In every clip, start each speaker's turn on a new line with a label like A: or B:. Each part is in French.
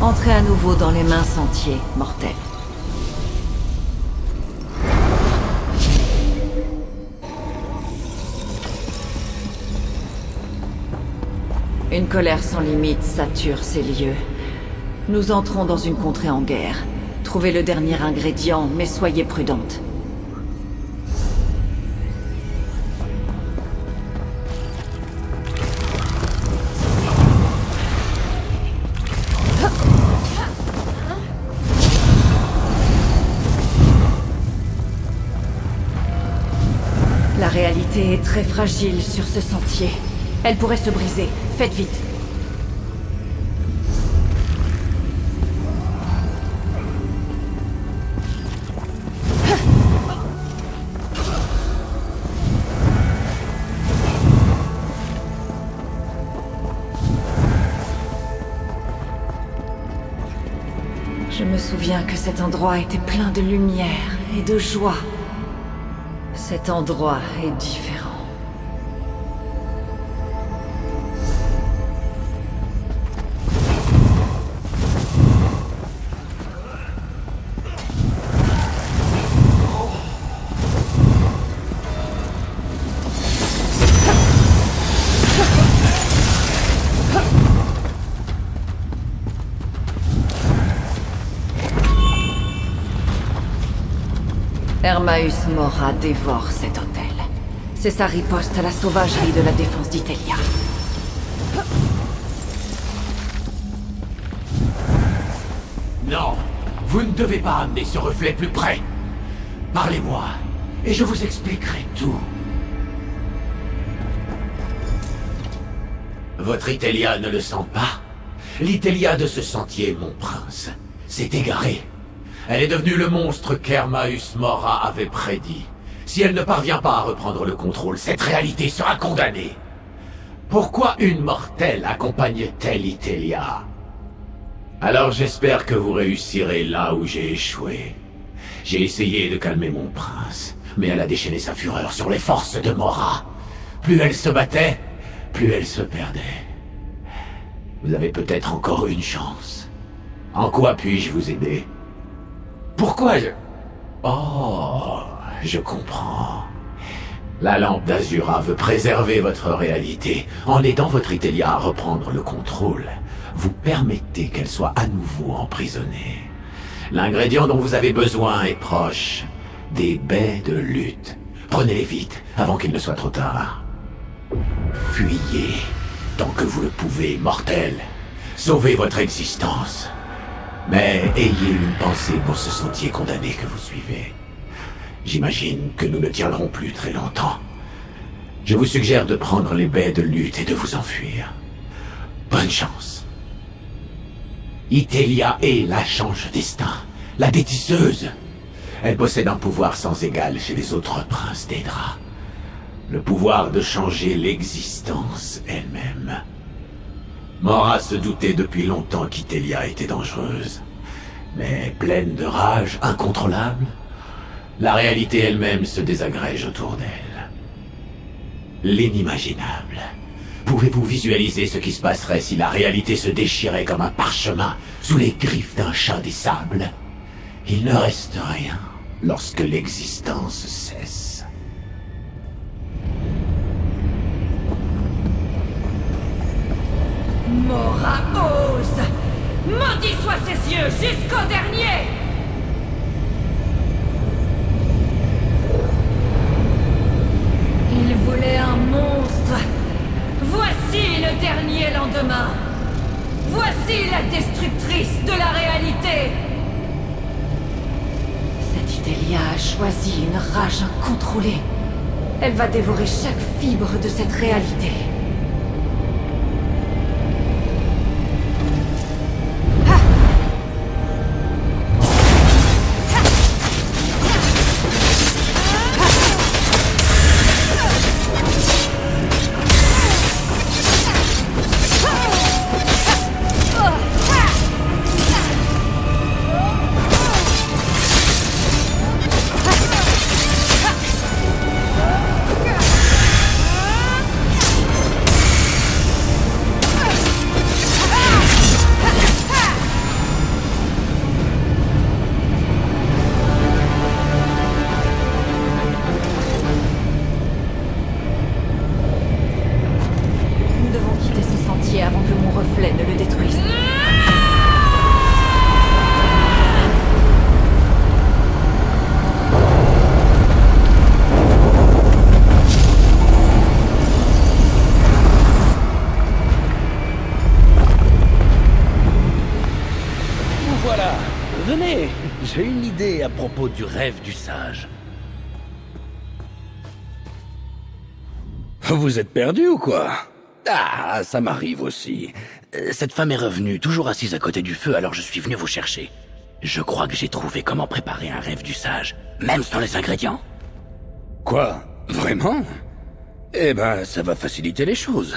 A: Entrez à nouveau dans les mains sentiers, mortels. Une colère sans limite sature ces lieux. Nous entrons dans une contrée en guerre. Trouvez le dernier ingrédient, mais soyez prudente. La réalité est très fragile sur ce sentier. Elle pourrait se briser. Faites vite. Je me souviens que cet endroit était plein de lumière et de joie. Cet endroit est différent. Hermaeus Mora dévore cet hôtel. C'est sa riposte à la sauvagerie de la défense d'Itelia.
B: Non, vous ne devez pas amener ce reflet plus près. Parlez-moi, et je vous expliquerai tout. Votre Itelia ne le sent pas? L'Itelia de ce sentier, mon prince, s'est égarée. Elle est devenue le monstre qu'Hermaeus Mora avait prédit. Si elle ne parvient pas à reprendre le contrôle, cette réalité sera condamnée. Pourquoi une mortelle accompagne-t-elle Itelia? Alors j'espère que vous réussirez là où j'ai échoué. J'ai essayé de calmer mon prince, mais elle a déchaîné sa fureur sur les forces de Mora. Plus elle se battait, plus elle se perdait. Vous avez peut-être encore une chance. En quoi puis-je vous aider? Pourquoi je... Oh, je comprends. La lampe d'Azura veut préserver votre réalité. En aidant votre Itelia à reprendre le contrôle, vous permettez qu'elle soit à nouveau emprisonnée. L'ingrédient dont vous avez besoin est proche. Des baies de lutte. Prenez-les vite, avant qu'il ne soit trop tard. Fuyez, tant que vous le pouvez, mortel. Sauvez votre existence. Mais ayez une pensée pour ce sentier condamné que vous suivez. J'imagine que nous ne tiendrons plus très longtemps. Je vous suggère de prendre les baies de lutte et de vous enfuir. Bonne chance. Itelia est la change-destin, la détisseuse. Elle possède un pouvoir sans égal chez les autres princes d'Aedra. Le pouvoir de changer l'existence elle-même. Mora se doutait depuis longtemps qu'Itelia était dangereuse. Mais pleine de rage incontrôlable, la réalité elle-même se désagrège autour d'elle. L'inimaginable. Pouvez-vous visualiser ce qui se passerait si la réalité se déchirait comme un parchemin sous les griffes d'un chat des sables? Il ne reste rien lorsque l'existence cesse.
A: Mora ose! Maudit soient ses yeux jusqu'au dernier! Il voulait un monstre. Voici le dernier lendemain. Voici la destructrice de la réalité. Cette Itelia a choisi une rage incontrôlée. Elle va dévorer chaque fibre de cette réalité. chantier avant que mon reflet ne le détruise.
C: Voilà, venez, j'ai une idée à propos du rêve du sage. Vous êtes perdu ou quoi? Ah, ça m'arrive aussi. Cette femme est revenue, toujours assise à côté du feu, alors je suis venu vous chercher. Je crois que j'ai trouvé comment préparer un rêve du sage, même sans les ingrédients. Quoi? Vraiment? Eh ben, ça va faciliter les choses.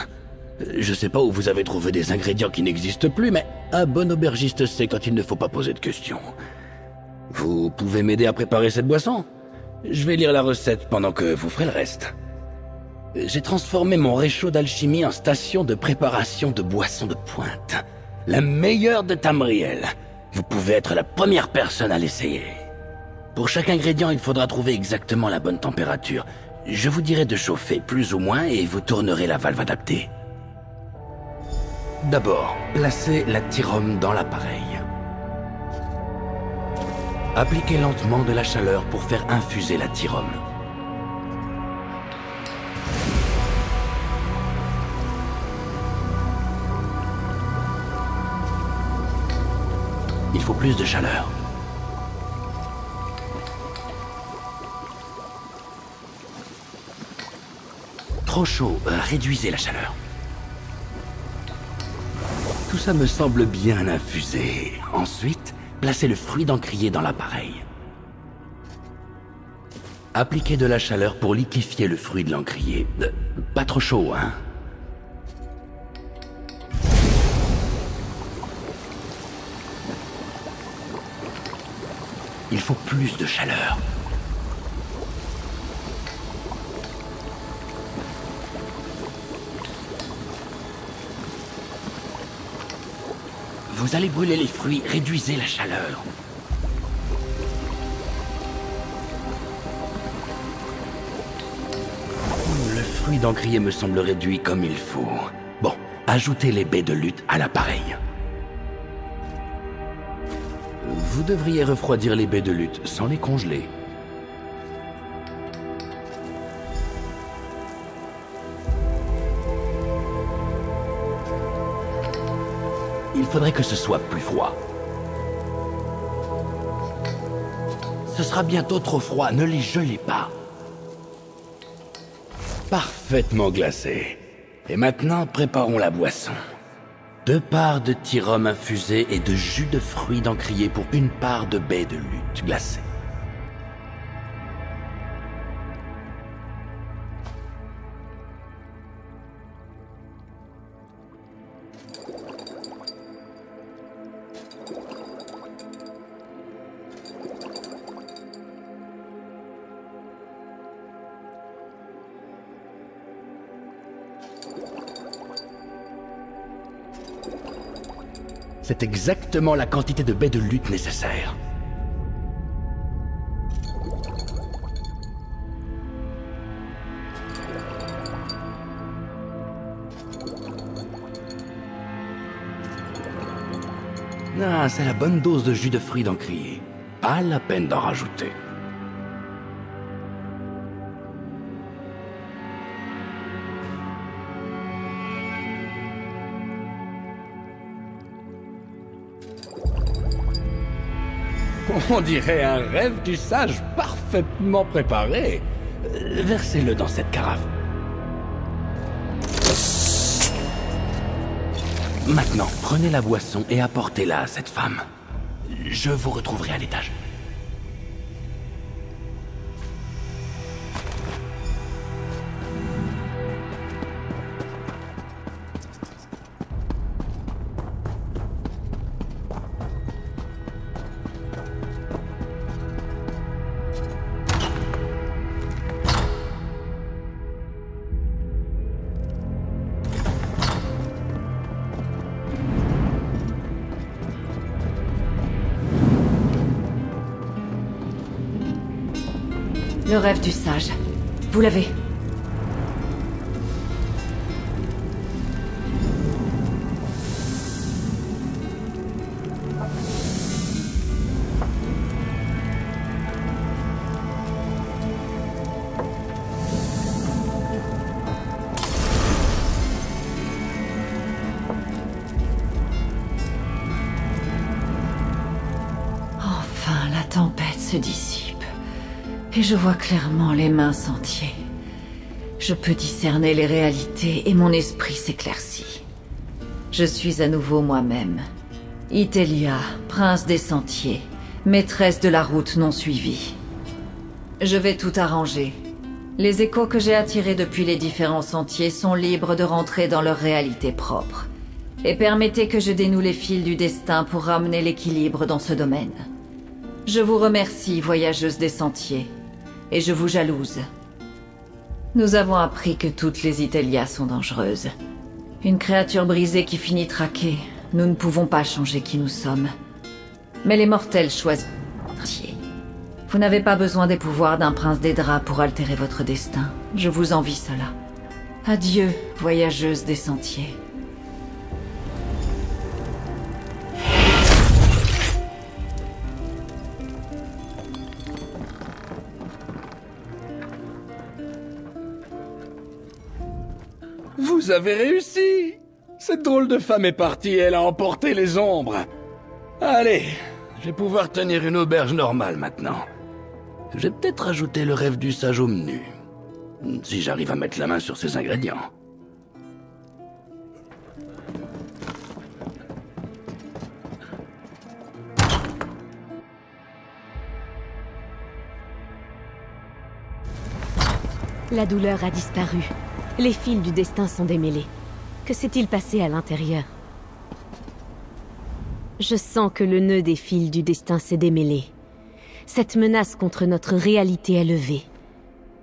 C: Je sais pas où vous avez trouvé des ingrédients qui n'existent plus, mais un bon aubergiste sait quand il ne faut pas poser de questions. Vous pouvez m'aider à préparer cette boisson? Je vais lire la recette pendant que vous ferez le reste. J'ai transformé mon réchaud d'alchimie en station de préparation de boissons de pointe. La meilleure de Tamriel. Vous pouvez être la première personne à l'essayer. Pour chaque ingrédient, il faudra trouver exactement la bonne température. Je vous dirai de chauffer plus ou moins et vous tournerez la valve adaptée. D'abord, placez la tyrome dans l'appareil. Appliquez lentement de la chaleur pour faire infuser la tyrome. Il faut plus de chaleur. Trop chaud, réduisez la chaleur. Tout ça me semble bien infusé. Ensuite, placez le fruit d'encrier dans l'appareil. Appliquez de la chaleur pour liquéfier le fruit de l'encrier. Pas trop chaud, hein? Il faut plus de chaleur. Vous allez brûler les fruits, réduisez la chaleur. Le fruit d'encrier me semble réduit comme il faut. Bon, ajoutez les baies de luth à l'appareil. Vous devriez refroidir les baies de luth sans les congeler. Il faudrait que ce soit plus froid. Ce sera bientôt trop froid, ne les gelez pas. Parfaitement glacé. Et maintenant, préparons la boisson. 2 parts de tyrome infusé et de jus de fruits d'encrier pour 1 part de baies de luth glacées. C'est exactement la quantité de baies de luth nécessaire. Ah, c'est la bonne dose de jus de fruits d'encrier. Pas la peine d'en rajouter. On dirait un rêve du sage parfaitement préparé. Versez-le dans cette carafe. Maintenant, prenez la boisson et apportez-la à cette femme. Je vous retrouverai à l'étage.
A: Le rêve du sage. Vous l'avez. se dissipe, et je vois clairement les mains sentiers. Je peux discerner les réalités et mon esprit s'éclaircit. Je suis à nouveau moi-même. Itelia, prince des sentiers, maîtresse de la route non suivie. Je vais tout arranger. Les échos que j'ai attirés depuis les différents sentiers sont libres de rentrer dans leur réalité propre. Et permettez que je dénoue les fils du destin pour ramener l'équilibre dans ce domaine. Je vous remercie, voyageuse des sentiers, et je vous jalouse. Nous avons appris que toutes les Itelias sont dangereuses. Une créature brisée qui finit traquée, nous ne pouvons pas changer qui nous sommes. Mais les mortels choisissent. Vous n'avez pas besoin des pouvoirs d'un prince des draps pour altérer votre destin. Je vous envie cela. Adieu, voyageuse des sentiers.
C: Vous avez réussi! Cette drôle de femme est partie, elle a emporté les ombres. Allez, je vais pouvoir tenir une auberge normale maintenant. Je vais peut-être rajouter le rêve du sage au menu. Si j'arrive à mettre la main sur ces ingrédients.
D: La douleur a disparu. Les fils du destin sont démêlés. Que s'est-il passé à l'intérieur? Je sens que le nœud des fils du destin s'est démêlé. Cette menace contre notre réalité est levée.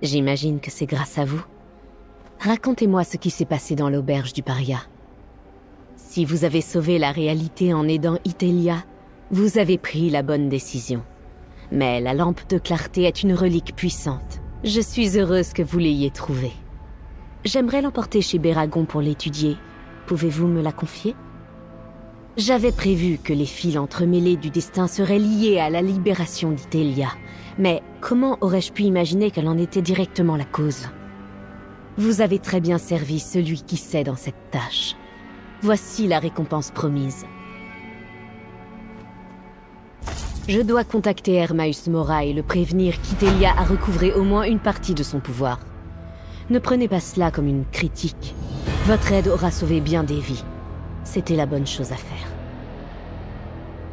D: J'imagine que c'est grâce à vous. Racontez-moi ce qui s'est passé dans l'auberge du paria. Si vous avez sauvé la réalité en aidant Itelia, vous avez pris la bonne décision. Mais la lampe de clarté est une relique puissante. Je suis heureuse que vous l'ayez trouvée. J'aimerais l'emporter chez Béragon pour l'étudier. Pouvez-vous me la confier? J'avais prévu que les fils entremêlés du destin seraient liés à la libération d'Itelia. Mais comment aurais-je pu imaginer qu'elle en était directement la cause? Vous avez très bien servi celui qui sait dans cette tâche. Voici la récompense promise. Je dois contacter Hermaeus Mora et le prévenir qu'Itelia a recouvré au moins une partie de son pouvoir. Ne prenez pas cela comme une critique. Votre aide aura sauvé bien des vies. C'était la bonne chose à faire.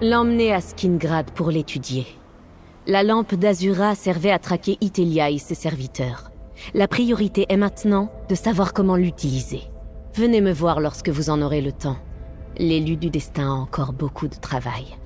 D: L'emmener à Skingrad pour l'étudier. La lampe d'Azura servait à traquer Itelia et ses serviteurs. La priorité est maintenant de savoir comment l'utiliser. Venez me voir lorsque vous en aurez le temps. L'élu du destin a encore beaucoup de travail.